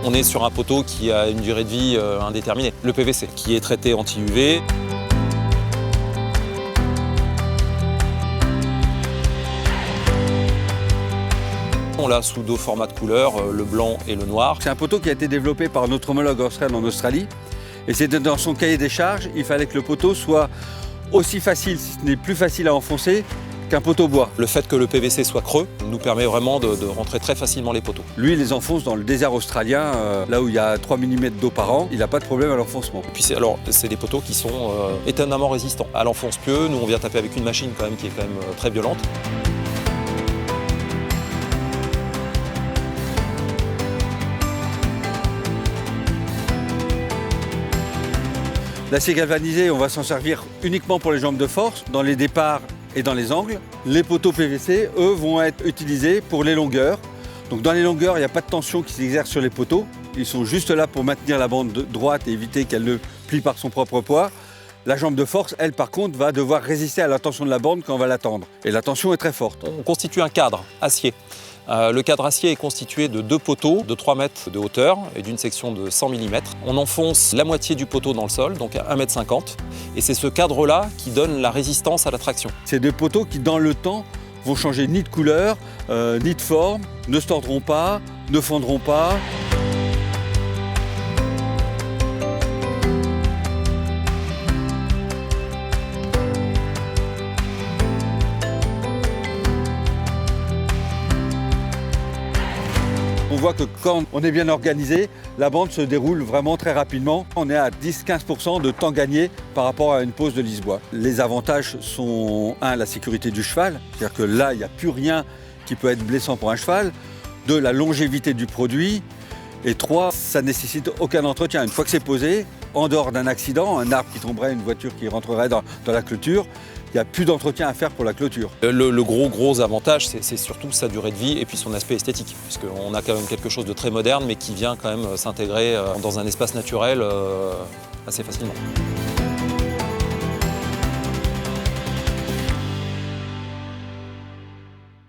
On est sur un poteau qui a une durée de vie indéterminée. Le PVC, qui est traité anti-UV. On l'a sous deux formats de couleurs, le blanc et le noir. C'est un poteau qui a été développé par notre homologue australien en Australie. Et c'était dans son cahier des charges, il fallait que le poteau soit aussi facile, si ce n'est plus facile à enfoncer, qu'un poteau bois. Le fait que le PVC soit creux nous permet vraiment de rentrer très facilement les poteaux. Lui, il les enfonce dans le désert australien, là où il y a 3 mm d'eau par an. Il n'a pas de problème à l'enfoncement. Et puis c'est des poteaux qui sont étonnamment résistants. À l'enfonce-pieux, nous on vient taper avec une machine quand même qui est quand même très violente. L'acier galvanisé, on va s'en servir uniquement pour les jambes de force, dans les départs et dans les angles. Les poteaux PVC, eux, vont être utilisés pour les longueurs. Donc dans les longueurs, il n'y a pas de tension qui s'exerce sur les poteaux. Ils sont juste là pour maintenir la bande droite et éviter qu'elle ne plie par son propre poids. La jambe de force, elle, par contre, va devoir résister à la tension de la bande quand on va la tendre. Et la tension est très forte. On constitue un cadre acier. Le cadre acier est constitué de deux poteaux de 3 mètres de hauteur et d'une section de 100 mm. On enfonce la moitié du poteau dans le sol, donc à 1,50 m. Et c'est ce cadre-là qui donne la résistance à la traction. C'est des poteaux qui, dans le temps, vont changer ni de couleur, ni de forme, ne se tordront pas, ne fondront pas. On voit que quand on est bien organisé, la bande se déroule vraiment très rapidement. On est à 10-15% de temps gagné par rapport à une pose de lisse-bois. Les avantages sont, 1, la sécurité du cheval, c'est-à-dire que là, il n'y a plus rien qui peut être blessant pour un cheval. 2, la longévité du produit. Et 3, ça ne nécessite aucun entretien. Une fois que c'est posé, en dehors d'un accident, un arbre qui tomberait, une voiture qui rentrerait dans la clôture, il n'y a plus d'entretien à faire pour la clôture. Le gros avantage, c'est surtout sa durée de vie et puis son aspect esthétique, puisqu'on a quand même quelque chose de très moderne, mais qui vient quand même s'intégrer dans un espace naturel assez facilement.